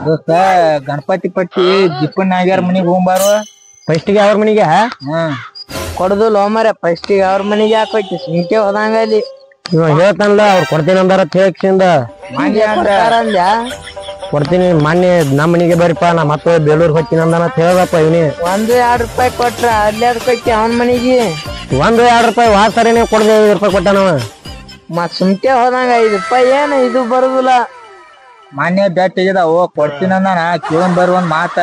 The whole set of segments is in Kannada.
ದೋಸ್ತ ಗಣಪತಿ ಪಟ್ಟಿ ಜಿಪ್ಪನ್ ಆಗ್ಯಾರ ಮನಿಗ್ ಹೋಗ್ಬಾರು. ಫಸ್ಟಿಗೆ ಅವ್ರ ಮನಿಗೆ ಕೊಡುದು ಲೋಮರ ಫಸ್ಟಿಗೆ ಅವ್ರ ಮನಿಗೆ ಹಾಕೋಯ್ತಿ ಸುಮ್ಕೆ ಹೋದಂಗ ಅಲ್ಲಿ ಇವ ಹೇಳ್ತಾನಲ್ಲ ಅವ್ರು ಕೊಡ್ತೀನಿ ಅಂದಾರ ತೇಕ್ಷಿಂದ ಕೊಡ್ತೀನಿ ಮಾನ್ಯ ನಮ್ಮ ಮನಿಗೆ ಬರ್ರಿಪ್ಪ ನಾ ಮತ್ತೆ ಬೇಲೂರ್ ಹೋಗ್ತೀನಿ ಅಂದಾನ ಹೇಳ್ದಪ್ಪ ಇವನಿ. 1-2 ರೂಪಾಯಿ ಕೊಟ್ರ ಅಲ್ಲಿ ಅದಕ್ಕೆ ಅವನ ಮನಿಗೆ 1-2 ರೂಪಾಯಿ ವಾರ ಸರಿನೇ ಕೊಡ್ದೆ 5 ರೂಪಾಯಿ ಕೊಟ್ಟಾನವ. ಮತ್ ಸುಮ್ಕೆ ಹೋದಂಗ 5 ರೂಪಾಯಿ ಏನ್ ಇದು ಬರುದಿಲ್ಲ. ಮಾನ್ಯ ಬ್ಯಾಟ್ ತೆಗಿದಾವ ಕೊಡ್ತೀನಿ ಅಂದಾನ ಕೇಳನ್ ಬರ್ ಒಂದ್ ಮಾತ.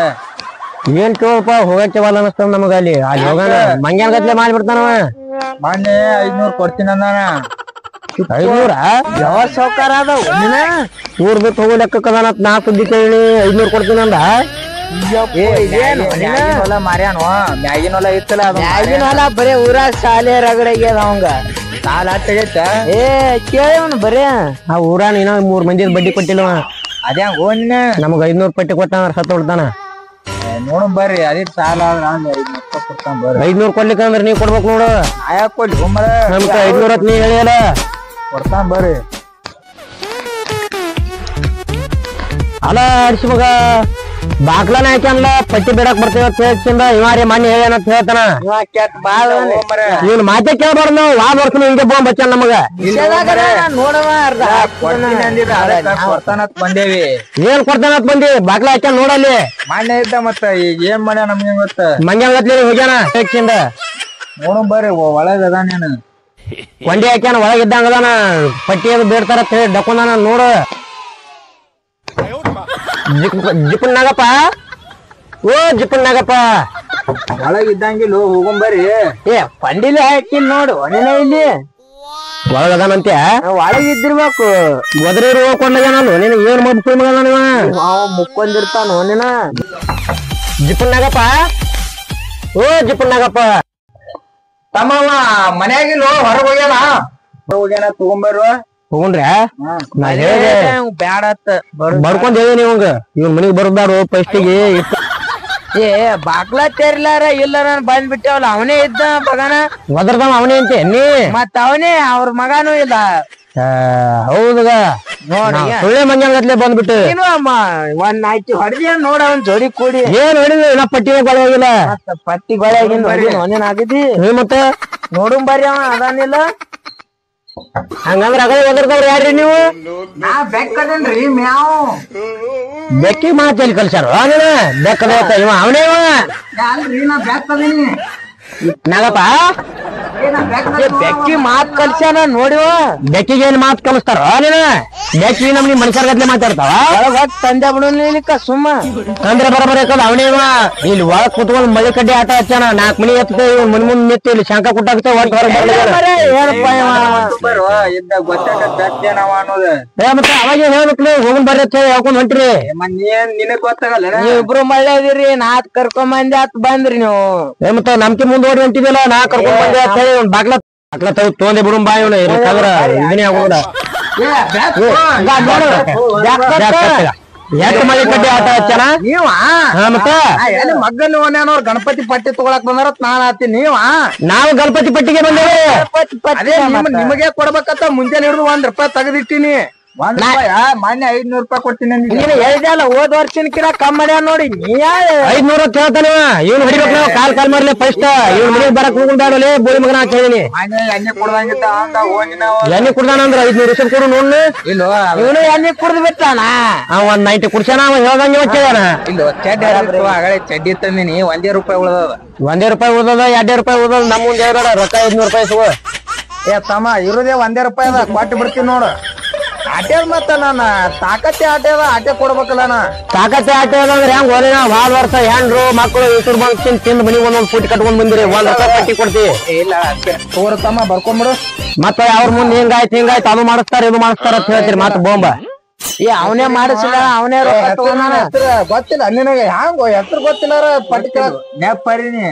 ಏನ್ ಕೇಳಪ್ಪ ಹೋಗಕ್ಕೆ ಬಲ್ಲ ಅನಸ್ತದ ನಮಗ ಅಲ್ಲಿ ಹೋಗೋಣ ಮಂಗ್ಯಾನ್ ಗತ್ಲೆ ಮಾಡ್ಬಿಡ್ತಾನವ. ಮಾನ್ಯ 500 ಕೊಡ್ತೀನಿ ಅಂದಾನ. 500 ಯಾವ ಸೌಕಾರ ಅದಾವ ಊರ್ ಬಿಟ್ಟು ಹೋಗೋ ಲೆಕ್ಕದಾನ ನಾ ಸುದ್ದಿ ಕೇಳಿ 500 ಕೊಡ್ತೀನಿ ಅಂದ. ಹೊಲ ಮಾರ್ಯಾನು ಮ್ಯಾಗಿನ ಹೊಲ ಇತ್ತಲ್ಲ ಅದು ಮ್ಯಾಗಿನ ಹೊಲ ಬರೇ ಊರಾಗ ಶಾಲೆ ರಗಡೆಗೆ ಅವಂಗ ಸಾಲ ತೆಗೈತ. ಏ ಕೇಳವನು ಬರೇ ಆ ಊರಾನ ಇನ್ನೂ 3 ಮಂದಿ ಬಡ್ಡಿ ಕೊಟ್ಟಿಲ್ಲವ. ಅದೇ ಹೋಗಿನ ನಮಗ 500 ಪಟ್ಟಿ ಕೊಟ್ಟಾನ ಸತ್ತ ಹೊಡ್ತಾನ. ನೋಡ ಬರ್ರಿ ಅದೇ ಸಾಲ ಆದ್ರ 500 ಕೊಡ್ತಾನ ಬರ್ರಿ. 500 ಕೊಡ್ಲಿಕ್ಕ ಅಂದ್ರೆ ನೀವ್ ಕೊಡ್ಬೇಕು ನೋಡು. ಆಯಾಕ ಕೊಡ್ಲಿ ಹೋಮರ ನಮ್ಗ 500 ಅಂತ ನೀ ಹೇಳಿಯಲ್ಲ ಕೊಡ್ತಾನ ಬರ್ರಿ. ಅಲ್ಲ ಅಡಿಸಿ ಮಗ ಬಾಕ್ಲಾನ ಹಾಕ್ಯಾನಲ್ಲ ಪಟ್ಟಿ ಬಿಡಕ್ ಬರ್ತೇವ ತೇಕ್ಷಿಂದ ಇವಾರಿ ಮಣ್ಣಿ ಹೇಳ್ಯಾನಂತ ಹೇಳ್ತಾನ. ಇವ್ನ ಮಾತೆ ಕೇಳ್ಬಾರ್ದು ನಾವು ವಾ ಬರ್ತೀನಿ ಹಿಂಗೆ ಬೋಂಬ್ ಹಚ್ಚಾನ ನಮಗ. ನೋಡವ ಕೊಡ್ತಾನತ್ ಬಂದೇವಿ. ಏನ್ ಕೊಡ್ತಾನಂತ ಬಂದಿ ಬಾಕ್ಲಾ ಹಾಕ್ಯಾನ ನೋಡಲ್ಲಿ ಮಾನ್ಯ ಇದ್ದ ಮತ್ತ ಈಗ ಏನ್ ಮಾಡ್ಯ ನಮ್ಗೆ ಗೊತ್ತ. ಮಂಗ್ಯಾನ್ ಹೋಗ್ಯಾನ ತೇಕ್ಷಿಂದ ನೋಡ ಬರ್ರಿ ಒಳಗ ಅದಾನೇನು ಕೊಂಡಿ ಹಾಕ್ಯಾನ ಒಳಗಿದ್ದಂಗ ಅದಾನ. ಪಟ್ಟಿ ಅದು ಬೇಡ್ತಾರ ಡಕೊಂದಾನ ನೋಡು. ಜಿಪ್ಪನ್ನಾಗಪ್ಪ ಓ ಜಿಪ್ಪನ್ನಾಗಪ್ಪ ಒಳಗಿದ್ದಂಗಿಲ್ಲ ಹೋಗಂಬರ್ರಿ. ಏ ಪಂಡಿಲಿ ಹಾಕಿಲ್ ನೋಡು ಒಣೆನ ಇಲ್ಲಿ ಒಳಗದಾನಂತೆ ಒಳಗಿದ್ದಿರ್ಬೇಕು. ಒದರಿ ಹೋಗ್ಕೊಂಡಾಗ ನಾನು ನಿನಗೆ ಏನ್ ಮಾಡ್ಬೇಕು ಮಗ ನಾನು ಅವ ಮುಕ್ಕೊಂದಿರ್ತಾನ ಒಣೆನ ಜಿಪ್ಪನ್ನಾಗಪ್ಪ ಓ ಜಿಪ್ಪನ್ನಾಗಪ್ಪ ತಮ್ಮವ ಮನ್ಯಾಗಿಲ್ಲ ಹೊರಗ್ ಹೋಗ್ಯಾನ ತಗೊಂಬರ್ರು. ಹೋಗ್ರೆ ನಾ ಬ್ಯಾಡತ್ತ ಬರ್ಕೊಂಡ್ ಹೇಳಿ ನೀವಂಗ ಇವ್ನ ಮನಿಗ್ ಬರದಾರು ಫಸ್ಟಿಗೆ. ಏ ಬಾಕ್ಲಾ ತೆರ್ಲಾರ ಇಲ್ಲ ನಾನು ಬಂದ್ಬಿಟ್ಟೇವಲ್ಲ ಅವನೇ ಇದ್ದ ಮಗನ ಒದರ್ದವ ಅವನೇ ಅಂತೆ ನೀ ಮತ್ತ ಅವನೇ ಅವ್ರ ಮಗನೂ ಇಲ್ಲ. ಹೌದಗ ನೋಡಿ ಸುಳ್ಳೆ ಮಂಜಾಗತ್ಲೆ ಬಂದ್ಬಿಟ್ಟು ಏನು ಅಮ್ಮ ಒಂದ್ ನಾಯ್ತಿ ಹೊಡೆದಿ ನೋಡ ಅವನ್ ಜೋಡಿ ಕೂಡಿ ಏನ್ ಹೊಡಿದ್ವಿ ನಾ ಪಟ್ಟಿಗೆ ಗೊಳೆ ಹೋಗಿಲ್ಲ ಪಟ್ಟಿ ಗೊಳೆ ಒಂದೇನ್ ಆಗಿದಿ ಮತ್ತೆ ನೋಡು ಬರ್ರಿ ಅವ ಅದಾನಿಲ್ಲ. ಹಂಗಂದ್ರ ಅಗಡೆ ಒದರ್ದವ್ರು ಯಾರ್ರಿ ನೀವು? ನಾ ಬೆಕ್ಕದೇನ್ರಿ ಮ್ಯಾವ್ ಬೆಕ್ಕಿ ಮಾತಲ್ಲಿ ಕಲ್ಸಾರ ಬೆಕ್ಕದ ಇವ ಅವನೇ ಅಲ್ರಿ ನಾ ಬೆಕ್ಕದೀನಿ ನಾಗಪ್ಪ. ಬೆಕ್ಕಿ ಮಾತ್ ಕಲ್ಸ್ಯಾನ ನೋಡಿವ ಬೆಕ್ಕಿಗೆ ಏನ್ ಮಾತ್ ಕಲಿಸ್ತಾರ ನೀನ? ಬೆಕ್ಕಿ ನಮ್ಗೆ ಮನುಷ್ಯರ ಗದ್ಲೆ ಮಾತಾಡ್ತಾವ ತಂದೆ ಬಿಡಲಿಕ್ಕ ಸುಮ್ಮ ಅಂದ್ರೆ ಬರಬರ ಅವನೇ ಇಲ್ಲಿ ಒಳಗ್ ಕುತ್ಕೊಂಡ್ ಮಳೆ ಕಡ್ಡಿ ಆಟ ಹಚ್ಚಾನ 4 ಮನಿ ಎತ್ತತೆ ಮುಂದ್ ನಿಂತು ಇಲ್ಲಿ ಶಂಕ ಕುಟ್ಟಾಕ್ತೆ ಒಟ್ಟು ಹೊರಗೆ ಏನಪ್ಪ ಇದ್ದ ಗೊತ್ತಾಗ ಬೆಕ್ಕೇನವ ಅನ್ನೋದು. ಮತ್ತೆ ಅವಾಗ ಹೇಳ್ಬೇಕ್ಲಿ ಹೋಗನ್ ಬರ್ರಿ ಅಂತ ಹೇಳಿ ಹೇಳ್ಕೊಂಡ್ ಹೊಂಟ್ರಿ. ನೀನ್ ನಿನಗ್ ಗೊತ್ತಾಗಲ್ಲ ನೀವ್ ಇಬ್ರು ಮಳ್ಳೆ ಇದೀರಿ ನಾತ್ ಕರ್ಕೊಂಡ್ ಬಂದೆ ಅತ್ ಬಂದ್ರಿ ನೀವು. ಮತ್ತೆ ನಮ್ಕಿ ಮುಂದೋಡಿ ಹೊಂಟಿದಿಲ್ಲ ನಾ ಕರ್ಕೊಂಡ್ ಬಂದೆ ಅಂತ ಹೇಳಿ ಬಾಗ್ಲ ತೊಗೊಂಡೆ ಬಿಡು ಬಾ ಇವನು ಇರ್ಬೇಕಾದ್ರ ಇದನ್ನೇ ಆಗೋದ ಎಷ್ಟು ಮಳೆ ಕಡ್ಡಿ ಆಟ ಹಚ್ಚಾನ ನೀವ ಮತ್ತೆ ಮಗ್ಗಲ್ಲಿ ಓನ್ಯಾನವ್ರ ಗಣಪತಿ ಪಟ್ಟಿ ತಗೊಳಕ್ ಬಂದಾರ ನಾನ್ ಆತೀನಿ. ನೀವ ನಾವು ಗಣಪತಿ ಪಟ್ಟಿಗೆ ಬಂದೇವಿ. ನಿಮಗೆ ಕೊಡ್ಬೇಕಂತ ಮುಂಜಾನೆ ಹಿಡಿದು 1 ರೂಪಾಯಿ ತೆಗೆದಿಟ್ಟಿನಿ. 1 ರೂಪಾಯಿ ಮಾನ್ಯ 500 ರೂಪಾಯಿ ಕೊಡ್ತೀನಿ. ನೀನ್ ಹೇಳ್ದಲ್ಲ ಹೋದ್ ವರ್ಷಕ್ಕಿನ ಕಮ್ಮಿ ಮಾಡ್ಯಾನ ನೋಡಿ ನೀ 500 ಕೇಳ್ತಾನ ಇವ್ನು ಹೊಡಿಬೇಕು ನಾವು ಕಾಲ್ ಮಾರ್ಲಿ ಫಸ್ಟ್ ಇವ್ನ ಮನೆಗೆ ಬರಕ್ ಹೋಗ್ಬೇಡಲಿ ಬೋಳಿ ಮಗನ ಅಂತ ಹೇಳಿನಿ. ಮಾನ್ಯ ಎಣ್ಣೆ ಕೊಡ್ದಂಗಿದ್ದ ಹಂಗ ಹೋಗಿ ನಾವು ಎಣ್ಣೆ ಕುಡ್ದಾನ ಅಂದ್ರ 500 ರೂಪಾಯಿ ಕೊಡು ನೋಡ್ನು. ಇಲ್ಲೋ ಇವನು ಎಣ್ಣೆ ಕುಡ್ದು ಬಿಟ್ಟಾನ ಅವ 190 ಕುಡ್ಸ್ಯಾನ ಅವ ಹೇಳ್ದಂಗೆ ಕೇಳ್ಯಾನ. ಇಲ್ಲೋ ಚಡ್ಡಿ ಆಗಲೇ ಚಡ್ಡಿ ತಂದಿನಿ 1 ರೂಪಾಯಿ ಉಳ್ದದ. 1 ರೂಪಾಯಿ ಉಳ್ದದ 2 ರೂಪಾಯಿ ಉಳ್ದದ ನಮ್ಮ ಮುಂದೆ ಹೇಳ್ಬೇಡ ರೊಕ್ಕ 500 ರೂಪಾಯಿ ಸಿಗೋ. ಏ ತಮ್ಮ ಇರೋದೇ 1 ರೂಪಾಯಿ ಅದ ಕೊಟ್ಟು ಬಿಡ್ತೀನಿ ನೋಡು. ಆಟೆ ಮತ್ತ ನಾನ ತಾಕತ್ತೆ ಆಟೆ ಅದ ಆಟೆ ಕೊಡ್ಬೇಕಲ್ಲ ನಾ ತಾಕತ್ತೆ ಆಟೆ ಅಂದ್ರೆ ಹೆಂಗ್ ಹೋರಿ ನಾ ಭಾಳ ವರ್ಷ ಹೆಣ್ರು ಮಕ್ಕಳು ಇವ್ರು ಬಂದ್ ತಿಂದ್ ಮನಿ ಒಂದೊಂದ್ ಫುಟ್ ಕಟ್ಕೊಂಡ್ ಬಂದಿರಿ 1 ರೂಪಾಯಿ ಪಟ್ಟಿ ಕೊಡ್ತೀವಿ. ಇಲ್ಲ ತೋರ ತಮ್ಮ ಬರ್ಕೊಂಡ್ಬಿಡು. ಮತ್ತೆ ಅವ್ರ ಮುಂದೆ ಹಿಂಗಾಯ್ತು ಅದು ಮಾಡಿಸ್ತಾರ ಇದು ಮಾಡಿಸ್ತಾರ ಅಂತ ಹೇಳ್ತೀರಿ ಮತ್ತೆ ಬೋಂಬ. ಏ ಅವನೇ ಮಾಡಿಸಿಲ್ಲ ಅವನೇ ಗೊತ್ತಿಲ್ಲ ನಿನಗೆ ಹ್ಯಾಂಗ ಹೆಸರು ಗೊತ್ತಿಲ್ಲಾರ ಪಟ್ಟಿ ನೆಪ್ಪರಿನಿ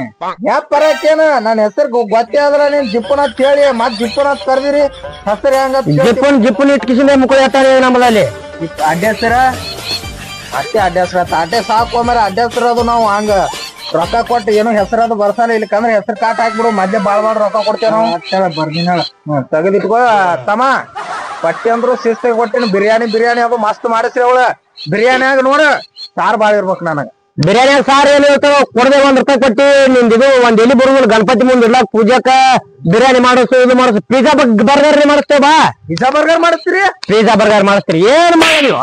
ನೆಪ್ಪರಕೇನ ನನ್ನ ಹೆಸರು ಗೊತ್ತೇ ಆದ್ರ ನೀನ್ ಜಿಪ್ಪುನ ಅಂತ ಹೇಳಿ ಮತ್ ಜಿಪ್ಪುನ ಅಂತ ಕರ್ದಿರಿ ಹೆಸರು ಹೆಂಗ ಜಿಪ್ಪುನ್ ಇಟ್ಕಿಸಿಂದ ಮುಖ ಹೇಳ್ತಾನೆ ನಮ್ಮಲ್ಲಿ ಅಡ್ಡ ಹೆಸರ ಅಟ್ಟೆ ಅಡ್ಡ ಹೆಸರ ಅಡ್ಡೆ ಸಾಕು ಮರ ಅಡ್ಡ ಹೆಸರು ಅದು ನಾವು ಹಂಗ ರೊಕ್ಕ ಕೊಟ್ಟು ಏನು ಹೆಸರದು ಬರ್ಸಲ್ಲ ಇಲ್ಲಕಂದ್ರೆ ಹೆಸರು ಕಾಟ್ ಹಾಕ್ಬಿಡು ಮಧ್ಯೆ ಬಾಳ್ ರೊಕ್ಕ ಕೊಡ್ತೇವ ನಾವು ಬರ್ದಿನ ತೆಗೆದಿಟ್ಕೋ ತಮ್ಮ ಪಟ್ಟಿ ಅಂದ್ರು ಶಿಸ್ತ ಕೊಟ್ಟಿನ ಬಿರಿಯಾನಿ ಅದು ಮಸ್ತ್ ಮಾಡಿಸ್ರಿ ಅವಳ ಬಿರಿಯಾನಿಯಾಗ ನೋಡ ಸಾರ್ ಬಾಳ ಇರ್ಬೇಕು ನನಗ. ಬಿರಿಯಾನಿ ಸಾರ್ ಏನ್ ಹೇಳ್ತಾವ ಕೊಡದೆ ₹1 ಕೊಟ್ಟಿ ನಿಂದ ಇದು ಒಂದ್ ಎಲ್ಲಿ ಬರುದಿಲ್ಲ ಗಣಪತಿ ಮುಂದ್ ಇಡ್ಲಾಕ್ ಪೂಜಾಕ ಬಿರಿಯಾನಿ ಮಾಡಿಸು ಇದು ಮಾಡಿಸು ಪಿಜ್ಜಾ ಬರ್ಗರ್ ಮಾಡಿಸ್ತೇವ ಬಾ. ಪಿಜ್ಜಾ ಬರ್ಗರ್ ಮಾಡಿಸ್ತೀರಿ? ಪಿಜ್ಜಾ ಬರ್ಗರ್ ಮಾಡಿಸ್ತೀರಿ ಏನ್ ಮಾಡಿದ್ವಿ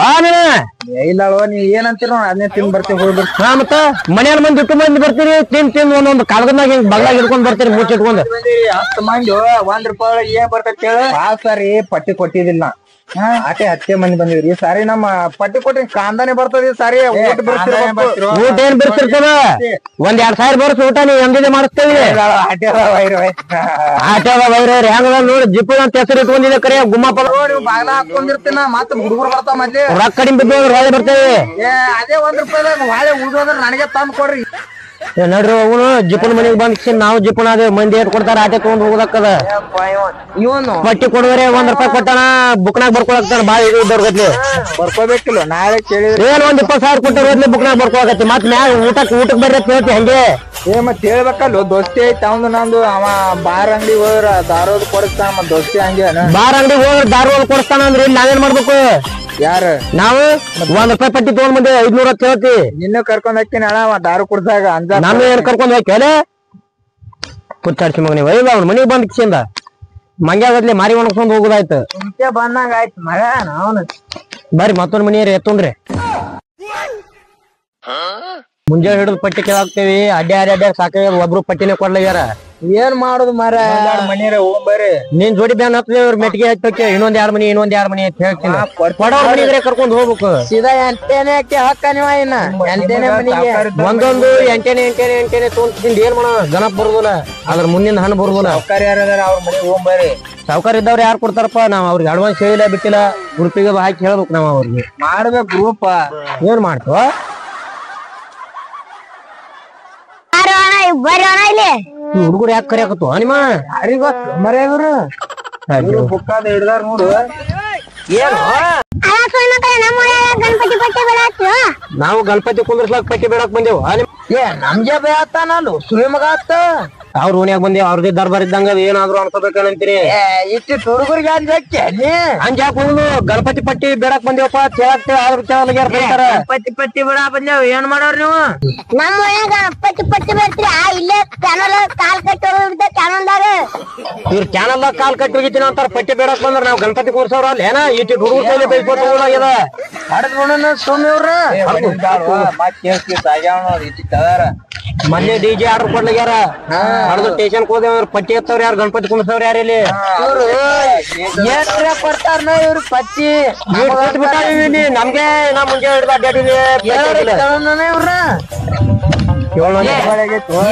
ಇಲ್ಲ ನೀವ್ ಏನಂತೀರ ಅದನ್ನೇ ತಿನ್ ಬರ್ತೀವಿ ಹೋಗ್ಬಿಡ್ತೀವಿ. ಹಾ ಮತ್ತ ಮನೆಯವ್ರ ಮಂದಿ ಇಟ್ಟು ಮಂದಿ ಬರ್ತೀರಿ ತಿಂದ್ ಒಂದೊಂದು ಕಾಗದನಾಗ ಹಿಂಗ್ ಬಗ್ಲಾಗ ಹಿಡ್ಕೊಂಡ್ ಬರ್ತೀರಿ ಮುಚ್ಚಿಟ್ಕೊಂಡ್. 10 ಮಂದಿ ₹1 ಏನ್ ಬರ್ತೈತಿ ಹೇಳ. ಆ ಸಾರಿ ಪಟ್ಟಿ ಕೊಟ್ಟಿದಿಲ್ಲ ಆಟೆ 10 ಮಂದಿ ಬಂದಿವ್ರಿ. ಸಾರಿ ನಮ್ಮ ಪಟ್ಟಿ ಕೊಟ್ಟಿ ಕಾಂದಾನೆ ಬರ್ತದೆ. ಸಾರಿ ಊಟ ಬಿಡ್ತಿರ್ಬೇಕು. ಊಟ ಏನ್ ಬಿಡ್ತಿರ್ತದ ಒಂದ್ 2,000 ಬರ್ಸ್ ಊಟ ನೀವ್ ಎಂದಿದೆ ಮಾಡಿಸ್ತೇವಿ. ಆಟೋ ವೈರವ್ರ ಹೆಂಗದ ನೋಡಿ ಜಿಪ್ಪು ಅಂತ ಹೆಸರು ಇಟ್ಕೊಂಡಿದೆ ಕರೆ ಗುಮ್ಮಪ್ಪ ಬಾಗ್ಲ ಹಾಕೊಂಡಿರ್ತೀನ ಮತ್ತ ಹುಡುಗರು ಬರ್ತಾವ ಮದ್ಲೆ ರೊಕ್ಕ ಕಡಿಮೆ ಬಿದ್ದು ಹೊಳೆ ಬರ್ತೇವೆ. ಅದೇ ₹1 ಹೊಳೆ ಉಳ್ದೋದ್ರ ನನಗೆ ತಂದ್ ಕೊಡ್ರಿ. ನಡ್ರಿ ಅವನು ಜಿಪ್ಪನ ಮನೆಗೆ ಬಂದ್ ನಾವು ಜಿಪ್ಪನ ಅದೇ ಮಂದಿ ಏಟ್ ಕೊಡ್ತಾರ ಆಟೆ ತಗೊಂಡ್ ಹೋಗೋದಕ್ಕದ. ಇವನು ಪಟ್ಟಿ ಕೊಡುವರೆ ₹1 ಕೊಟ್ಟಾನ ಬುಕ್ನಾಗ ಬರ್ಕೊಳಕ್ತಾನ ಬಾಳ ಇದು ಇದ್ದವ್ರ ಗತ್ಲಿ ಬರ್ಕೋಬೇಕಿಲ್ಲ. ನಾಳೆ ಕೇಳಿದ್ರೆ ಏನ್ ಒಂದ್ 20,000 ಕೊಟ್ಟ ಗತ್ಲಿ ಬುಕ್ನಾಗ ಬರ್ಕೊಳಕತ್ತಿ ಮತ್ ಮ್ಯಾಗ ಊಟಕ್ ಬರ್ರಿ ಅಂತ ಹೇಳ್ತಿ ಹಂಗೆ. ಮತ್ ಹೇಳ್ಬೇಕಲ್ಲ ದೋಸ್ತಿ ಐತಿ ಅವಂದು ನಂದು. ಅವ ಬಾರ್ ಅಂಗಡಿ ಹೋದ್ರ ದಾರೋದ್ ಕೊಡಿಸ್ತಾನ ಮತ್ ದೋಸ್ತಿ ಹಂಗೆ ಬಾರ್ ಅಂಗಡಿ ಹೋದ್ರ ದಾರವಾದ ಕೊಡಿಸ್ತಾನ ಅಂದ್ರೆ ಇಲ್ಲಿ ನಾವೇನ್ ಮಾಡ್ಬೇಕು? ಯಾರ ನಾವು ₹1 ಪಟ್ಟಿ ತಗೊಂಡ್ ಬಂದೆ 500 ಅಂತ ಹೇಳ್ತಿ. ನಿನ್ನ ಕರ್ಕೊಂಡ್ ಹಾಕಿನ ಅಣ್ಣ ದಾರು ಕುಡ್ಸಾಗ ಅಂಜ ನಾನು ಏನ್ ಕರ್ಕೊಂಡ್ ಹೋಗ್ಯಾಲೆ ಪುಚ್ಚಾಡ್ಸಿ ಮಗನಿ ಒಯ್ದ ಅವ್ನ ಮನಿಗ್ ಬಂದ್ ಕಿಸಿಂದ ಮಂಗ್ಯಾಗತ್ಲಿ ಮಾರಿ ಒಣಗ್ಸ್ಕೊಂಡ್ ಹೋಗುದಾಯ್ತು. ಬಂದಂಗ ಆಯ್ತು ಮಗ ನಾವ್ನು ಬರ್ರಿ ಮತ್ತೊಂದ್ ಮನಿ ಎತ್ತೊಂದ್ರಿ ಮುಂಜಾನೆ ಹಿಡಿದು ಪಟ್ಟಿ ಕೇಳಾಕ್ತೇವಿ. ಅಡ್ಡ ಸಾಕ ಒಬ್ರು ಪಟ್ಟಿನೇ ಕೊಡ್ಲಾಗ್ಯಾರ. ಏನ್ ಮಾಡುದು ಮರ ಮನೆಯರ ಹೋಗ್ ಬರ್ರಿ. ನೀನ್ ಜೋಡಿ ಬ್ಯಾನ್ ಹತ್ತದ ಮೆಟ್ಟಿಗೆ ಹಚ್ಚಕ್ಕೆ ಇನ್ನೊಂದ್ 2 ಮನಿ ಅಂತ ಹೇಳ್ತೀನಿ. ಕೊಡೋರ್ ಮನಿದ್ರೆ ಕರ್ಕೊಂಡ್ ಹೋಗ್ಬೇಕು. ಸೀದಾ ಎಂಟೇನೆ ಹಕ್ಕ ನೀವ ಇನ್ನ ಎಂಟೇನೆ ಮನಿಗೆ ಒಂದೊಂದು ಎಂಟೇನೆ ತೊಗೊಂಡ್ ಏನ್ ಮಾಡ ಗಣಪ್ ಬರುದಿಲ್ಲ ಅದ್ರ ಮುಂದಿನ ಹಣ್ಣು ಬರುದಿಲ್ಲ. ಸರ್ಕಾರ ಯಾರದಾರ ಅವ್ರ ಮನೆಗೆ ಹೋಗ್ ಬರ್ರಿ. ಸಾವುಕಾರ ಇದ್ದವ್ರು ಯಾರು ಕೊಡ್ತಾರಪ್ಪ? ನಾವ್ ಅವ್ರಿಗೆ ಅಡ್ವಾನ್ಸ್ ಹೇಳಿಲ್ಲ ಬಿಟ್ಟಿಲ್ಲ ಗ್ರೂಪಿಗೆ ಹಾಕಿ ಹೇಳ್ಬೇಕು ನಾವ್ ಅವ್ರಿಗೆ. ಮಾಡ್ಬೇಕು ಗ್ರೂಪ್ ಏನ್ ಮಾಡ್ತವ ಹುಡುಗರು ಯಾಕೆ ಕರಿಯಾಕತ್ತು ನಿಮ್ಮ ಯಾರಿಗ ಮರ್ಯಾದ್ರು ಬುಕ್ಕಾದ ಹಿಡ್ದಾರ ನೋಡು. ಏನು ನಾವು ಗಣಪತಿ ಕುಂದ್ರಸ್ಲಾಕ್ ಪಟ್ಟಿ ಬೇಡಕ್ ಬಂದೇವು. ನಮ್ಗೆ ಬೇತಾನಲ್ಲ ಸುಳಿ ಮಗ ಆತ ಅವ್ರ ಓಣ್ಯಾಗ ಬಂದೇವ್ ಅವ್ರದೇ ದರ್ಬಾರ್ ಇದ್ದಂಗ ಏನಾದ್ರು ಅನ್ಕೋಬೇಕಂತೀರಿ. ಇಷ್ಟು ಹುಡುಗರಿಗೆ ಅಂಜಕ್ಕೆ ಹಂಗ್ಯಾಕ್ ಹೋಗುದು ಗಣಪತಿ ಪಟ್ಟಿ ಬೇಡಕ್ ಬಂದೇವಪ್ಪ ಕೇಳಾಕ್ತೇವೆ ಅವ್ರ ಕೇಳಲಾಗ್ಯಾರ ಬೈತಾರ. ಪಟ್ಟಿ ಬಿಡ ಬಂದೇವ್ ಏನ್ ಮಾಡೋರ್ ನೀವು? ನಮ್ಮ ಗಣಪತಿ ಪಟ್ಟಿ ಬರ್ತೀರಿ ಇಲ್ಲೇ ಚಾನಲ್ ಕಾಲ್ ಕಟ್ಟಿ ಹೋಗಿದ್ದೆ ಚಾನಲ್ದಾಗ ಇವ್ರ ಚಾನಲ್ ಕಾಲ್ ಕಟ್ಟಿ ಹೋಗಿದ್ದೀನಿ ಅಂತಾರ ಪಟ್ಟಿ ಬೇಡಕ್ ಬಂದ್ರ ನಾವ್ ಗಣಪತಿ ಕೂರ್ಸವ್ರ ಅಲ್ಲ ಏನ ಇಟ್ಟು ಹುಡುಗರ ಕೈಲಿ ಬೈಸ್ಕೊತ ಹೋಗ್ಯಾದ. ಹಡದ್ ಸುಮ್ಮನೆ ಇವ್ರ ಮೊನ್ನೆ DJ ಆರ್ಡರ್ ಕೊಡ್ಲಾಗ್ಯಾರ ಹಡದು ಸ್ಟೇಷನ್ ಹೋದೇವ್ರ ಪಟ್ಟಿ ಎತ್ತವ್ರ ಯಾರು ಗಣಪತಿ ಕುಂದ್ಸವ್ರ ಯಾರ ಇಲ್ಲಿ ಇವ್ರು ಕೊಡ್ತಾರ ಇವ್ರ ಪಟ್ಟಿ ನಮ್ಗೆ ನಾ ಮುಂಜೆ ಹಿಡ್ದ ಅಡ್ಡಾಡಿವಿ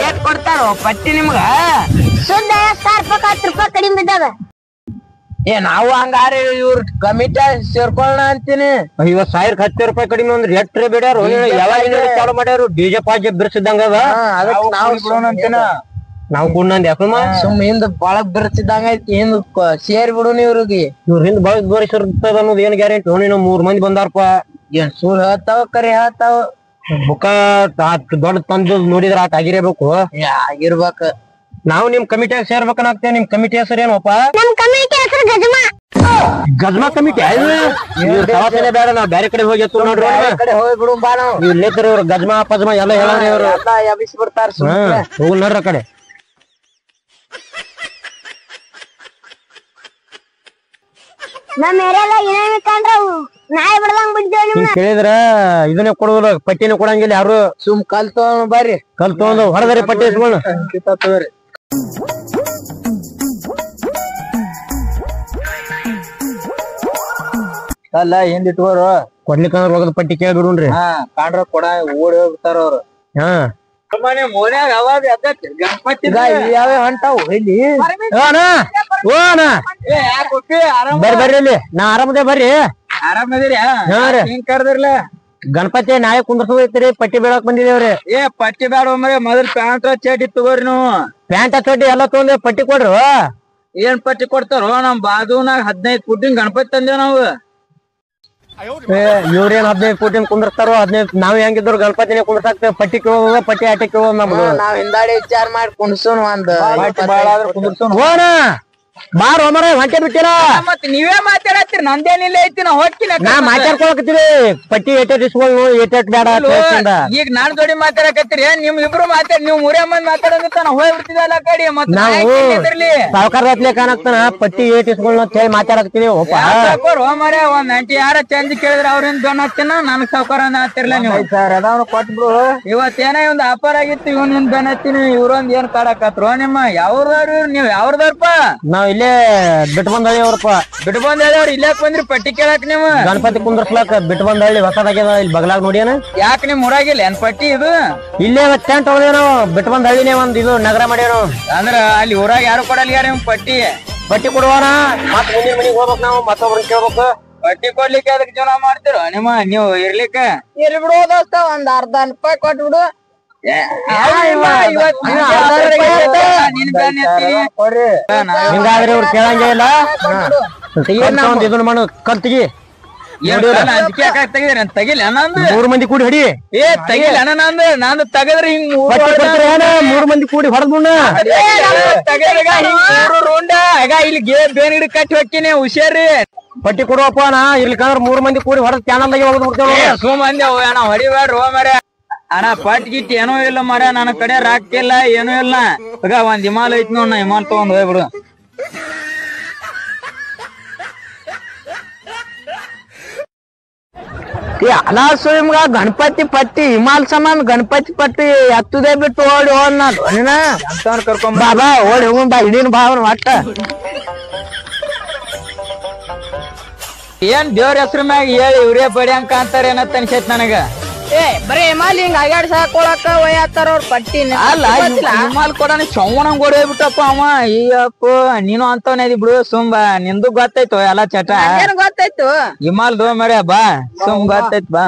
ಏಟ್ ಕೊಡ್ತಾರ ಪಟ್ಟಿ ನಿಮ್ಗ? ಸುದ್ದ ₹10 ಕಡಿಮೆ ಬಿದ್ದಾಗ ನಾವು ಹಂಗಾರ ಇವ್ರ ಕಮಿಟಿ ಸೇರ್ಕೊಳ್ಳೋಣ ಅಂತೀನಿ. ₹50,000 ಕಡಿಮೆ ಅಂದ್ರೆ ಎಟ್ರೆ ಬೇಡ್ಯಾರು ಯಾವಾಗ ಚಾಲು ಮಾಡ್ಯಾರು ಡಿಜೆ ಪಾಜೆ ಬಿರ್ಸಿದ್ದಂಗ ಅದ. ನಾವು ಕೂಡ ಸುಮ್ ಹಿಂದ್ ಬಾಳಕ್ ಬಿರ್ಸಿದ್ದಂಗ ಐತಿ ಹಿಂದ್ ಸೇರ್ ಬಿಡು ಇವ್ರಿಗೆ. ಇವ್ರ ಹಿಂದ್ ಬಾಳ ಬರಿಸಿರ್ತದ ಅನ್ನೋದು ಏನ್ ಗ್ಯಾರಂಟಿ? ನಾವು 3 ಮಂದಿ ಬಂದಾರಪ್ಪ. ಏನ್ ಸುಳ್ಳು ಹೇಳ್ತಾವ ಕರಿ ಹೇಳ್ತಾವ. ಬುಕ್ಕ ದೊಡ್ಡ ತಂದು ನೋಡಿದ್ರ ಆಟ ಆಗಿರ್ಬೇಕು. ಆಗಿರ್ಬೇಕ. ನಾವು ನಿಮ್ ಕಮಿಟಿಯಾಗ ಸೇರ್ಬೇಕನ್ನಾಗ್ತೇವೆ. ನಿಮ್ ಕಮಿಟಿ ಹೆಸರು ಏನಪ್ಪ? ನಮ್ ಕಮಿಟಿ ಹೆಸರು ಗಜ್ಮಾ ಕಮಿಟಿ. ಸವಾಸನೆ ಬೇಡ ನಾವ್ ಬ್ಯಾರೆ ಕಡೆ ಹೋಗಿ ಎತ್ತು ನೋಡ್ರಿ. ಹೋಗಿ ಬಿಡು ಬಾ ನಾವು. ಇವ್ರು ಇವ್ರು ಗಜ್ಮಾ ಪಜ್ಮಾ ಎಲ್ಲ ಹೇಳವ್ರಿ ಅವ್ರು. ಎಬ್ಬಿಸಿ ಬಿಡ್ತಾರ. ಹೋಗಿ ನೋಡ್ರಿ ಆ ಕಡೆ. ನಮ್ಮ ಏರಿಯಾದಾಗ ಏನೇನು ಕಂಡ್ರ ನಾಯಿ ಬಿಡ್ದಂಗ್ ಬಿಡ್ತೇವ್ ನಿಮ್ನ. ಕೇಳಿದ್ರ ಇದನ್ನೇ ಕೊಡುದಿಲ್ಲ ಪಟ್ಟಿನ ಕೊಡಂಗಿಲ್ಲ ಯಾರು. ಸುಮ್ ಕಲ್ತ ಬರ್ರಿ ಕಲ್ ತಗೊಂಡು ಹೊರದ್ರಿ ಪಟ್ಟಿ ಇಸ್ಕೊಂಡು ಅಲ್ಲ ಹಿಂದಿಟ್ಕೋರು ಕೊಡ್ಲಿಕ್ಕಂದ್ರ ಹೋಗದ ಪಟ್ಟಿ ಕೇಳ್ಬಿಡುನ್ರಿ. ಕಾಂಡ್ರ ಕೊಡ ಓಡಿ ಹೋಗ್ತಾರ ಅವ್ರು. ಹಾ ಮನ್ಯಾಗ ಅವಾಗ ಗಣಪತಿ ಯಾವ ಹೊಂಟಾವು ಇಲ್ಲಿ ಬರ್ರಿ ಇಲ್ಲಿ ನಾ ಆರಾಮದೇ ಬರ್ರಿ. ಆರಾಮದಿರಿ? ಹಿಂಗ್ ಕರ್ದಿರ್ಲ ಗಣಪತಿ ನಾಳೆ ಕುಂದ್ರಸೋದೈತ್ರಿ ಪಟ್ಟಿ ಬೇಡಕ್ ಬಂದಿದೇವ್ರಿ. ಪಟ್ಟಿ ಬೇಡ ಮೊದಲ್ ಪ್ಯಾಂಟ್ ಚಡ್ಡಿ ತಗೋರಿ ನೀವು. ಪ್ಯಾಂಟ ಚಡ್ಡಿ ಎಲ್ಲಾ ತಗೊಂಡ್ ಪಟ್ಟಿ ಕೊಡ್ರಿ. ಏನ್ ಪಟ್ಟಿ ಕೊಡ್ತಾರೋ? ನಮ್ ಬಾಜುನಾಗ 15 ಫುಟಿನ ಗಣಪತಿ ತಂದೇವ್ ನಾವು. ಇವ್ರೇನ್ 15 ಫುಟಿನ ಕುಂದ್ರಸ್ತಾರೋ 15 ನಾವ್ ಹೆಂಗಿದ್ರು ಗಣಪತಿನೇ ಕುಂದ್ರಸಾಕ್ತೇವೆ. ಪಟ್ಟಿ ಕೇಳೋದ ಪಟ್ಟಿ ಆಟೆ ಕೇಳೋದ್ ನಮ್ದು. ನಾವ್ ಹಿಂದಾಡಿ ವಿಚಾರ ಮಾಡಿ ಕುಣ್ಸೋನ್ ಒಂದ್ ಕುಂದ್ರಸೋನ್ ಹೋಣ ಬಾರೋ ಮರ ಹೊಂಟೆ ಬಿಟ್ಟಿರ ಮತ್ ನೀವೇ ಮಾತಾಡತ್ತೀರಿ ನಂದೇನಿಲ್ಲ ಐತಿ ನಾ ಹೋಗ್ತೀನಿ ನಾ ಮಾತಾಡ್ಕೊಳಕತ್ತೀರಿ ಪಟ್ಟಿ ಏಟೇಟ್ ಇಸ್ಕೊಳ್ಳು ಏಟೇಟ್ ಬೇಡ ಅಂತ ಹೇಳ್ಕೊಂಡ. ಈಗ ನಾನ್ ಜೋಡಿ ಮಾತಾಡಕತ್ತೀರಿ ನಿಮ್ ಇಬ್ರು ನೀವು ಮೂರೇ ಮಂದಿ ಮಾತಾಡೋದಿತ್ತ ನಾ ಹೋಗಿ ಬಿಡ್ತಿದ್ದಲ್ಲ ಕಡಿ ಮತ್ ನಾವು ಸಾವುಕಾರ ಹತ್ಲೆ ಕಾಣಕ್ತಾನ ಪಟ್ಟಿ ಏಟ್ ಇಸ್ಕೊಳ್ಳು ಅಂತ ಹೇಳಿ ಮಾತಾಡಕತ್ತೀವಿ. ಮರೆ ಒಂದ್ ಅಂಟಿ ಯಾರ ಚಂದ ಕೇಳಿದ್ರ ಅವ್ರಿಂದ ಬೆನ್ ಹತ್ತಿನ ನನ್ಗ್ ಸಾವುಕಾರ ಹತ್ತಿರ್ಲ ನೀವು ಸರ್ ಅದಾವ ಕೊಟ್ಬಿಡು. ಇವತ್ತೇನ ಒಂದ್ ಆಫರ್ ಆಗಿತ್ತು ಇವನ್ ಬೆನ್ ಹತ್ತೀನಿ ಇವ್ರೊಂದ್ ಏನ್ ಕಾಡಕತ್ರು ನಿಮ್ಮ ಯಾವ್ದವ್ರು ನೀವ್ ಯಾವ್ದವ್ರಪ್ಪ? ನಾವ್ ಇಲ್ಲೇ ಬಿಟ್ಟು ಬಂದ ಹಳ್ಳಿಯವ್ರಪ್ಪ. ಬಿಟ್ಟು ಬಂದ್ ಹೇಳವ್ರ ಇಲ್ಲಾಕ್ ಬಂದ್ರಿ ಪಟ್ಟಿ ಕೇಳಾಕ್ ನೀವು? ಗಣಪತಿ ಕುಂದ್ರಸ್ಲಾಕ ಬಿಟ್ಟು ಬಂದ ಹಳ್ಳಿ ಹೊಸದಾಗ್ಯದ ಇಲ್ಲಿ ಬಗಲಾಗ ನೋಡಿಯನ. ಯಾಕೆ ನಿಮ್ ಊರಾಗಿಲ್ಲ ಏನ್ ಪಟ್ಟಿ ಇದು? ಇಲ್ಲೇ ಟೆಂಟ್ ಹೊಡೆದೇವ್ ನಾವು ಬಿಟ್ಟು ಬಂದ ಹಳ್ಳಿನೇ ಒಂದ್ ಇದು ನಗರ ಮಾಡ್ಯಾರ. ಅಂದ್ರ ಅಲ್ಲಿ ಊರಾಗ ಯಾರು ಕೊಡಲ್ಲ ಯಾರ ನಿಮ್ ಪಟ್ಟಿ? ಪಟ್ಟಿ ಕೊಡುವಾರ ಮತ್ ಮುಂದಿನ ಮನಿಗ್ ಹೋಗ್ಬೇಕು ನಾವು ಮತ್ತೊಬ್ರನ್ನ ಕೇಳ್ಬೇಕು. ಪಟ್ಟಿ ಕೊಡ್ಲಿಕ್ಕೆ ಅದಕ್ಕೆ ಜೀವನ ಮಾಡ್ತಿರೋ ನಿಮ್ಮ ನೀವು ಇರ್ಲಿಕ್ಕೆ? ಇರ್ಲಿ ಬಿಡು ದೋಸ್ತ ಒಂದ್ ಅರ್ಧ ರೂಪಾಯಿ ಕೊಟ್ಬಿಡು. ಹಿಂಗಾದ್ರೆ ಇವ್ರು ಕೇಳಂಗೇ ಇಲ್ಲ. ಒಂದ್ ಇದನ್ನ ಮಾಡು ಕಲ್ತಿಗಿ ತಗಿಲ್ಲ ನಂದು 3 ಮಂದಿ ಕೂಡಿ ಹೊಡಿ. ತಗಿಲ್ಲ ನಂದು ತಗದ್ರೆ ಹಿಂಗ್ ಮೂರು ಮಂದಿ ಕೂಡಿ ಹೊಡೆದ್ ರುಂಡ ಆಗ ಇಲ್ಲಿ ಬೇನ್ ಹಿಡ್ ಕಟ್ಟಿ ಹೋಗ್ತೀನಿ ಹುಷಾರಿ. ಪಟ್ಟಿ ಕೊಡುವಪ್ಪ ನಾ ಇರ್ಲಿಕ್ಕಂದ್ರ 3 ಮಂದಿ ಕೂಡಿ ಹೊಡೆದ್ ಕ್ಯಾನಲ್ದಾಗೆ ಹೋಗದ್ ಬಿಡ್ತೇವೆ. ಸುಮ್ಮಂದಿ ಅಣ್ಣ ಹೊಡಿಬ್ಯಾಡ್ರಿ ಮರ ಅಣ್ಣ ಪಟ್ ಗಿಟ್ ಏನೂ ಇಲ್ಲ ಮರ ನನ್ನ ಕಡೆ ರಾಕಿಲ್ಲ ಏನೂ ಇಲ್ಲ. ಈಗ ಒಂದ್ ಹಿಮಾಲ ಐತ್ ನೋಡ್ ನಾ ಹಿಮಾಲ್ ತಗೊಂಡ್ ಹೋಗ್ಬಿಡು. ಅಲಾ ಸುಮ್ಗ ಗಣಪತಿ ಪಟ್ಟಿ ಹಿಮಾಲ್ ಸಮಾನ್ ಗಣಪತಿ ಪಟ್ಟಿ ಎತ್ತುದೇ ಬಿಟ್ಟು ಓಡಿ ಹೋದ್ ನಾನು ಕರ್ಕೊಂಡ್ ಬಾ ಓಡಿ ಹೋಗ್ ಬಾ ಹಿಡೀನ್ ಬಾ ಅವ್ನ ಒಟ್ಟ. ಏನ್ ದೇವ್ರ ಹೆಸರು ಮ್ಯಾಗ ಹೇಳಿ ಇವ್ರೇ ಬಡಿಯಂಕ ಅಂತಾರ ಏನತ್ತ ಅನ್ಸೈತ್ ನನಗ. ಬರೀ ಹಿಮಾಲ್ ಹಿಂಗ್ ಅಗಾಡ್ ಸಾಕೊಳಕ ಒಯ್ಯಾತಾರ ಅವ್ರ ಪಟ್ಟಿ. ಅಲ್ಲ ಹಿಮಾಲ್ ಕೊಡಾನ ಚೌಣಂಗ್ ಓಡೋಗ್ಬಿಟ್ಟಪ್ಪ ಅವ. ಅಯ್ಯಪ್ಪ ನೀನು ಅಂತವನೇ ಅದಿ ಬಿಡು ಸುಂಬ ನಿಂದು ಗೊತ್ತಾಯ್ತು ಎಲ್ಲಾ ಚಟ. ಗೊತ್ತಾಯ್ತು ಹಿಮಾಲ್ ದೋ ಮರ್ಯ ಬಾ ಸುಮ್ ಗೊತ್ತಾಯ್ತು ಬಾ.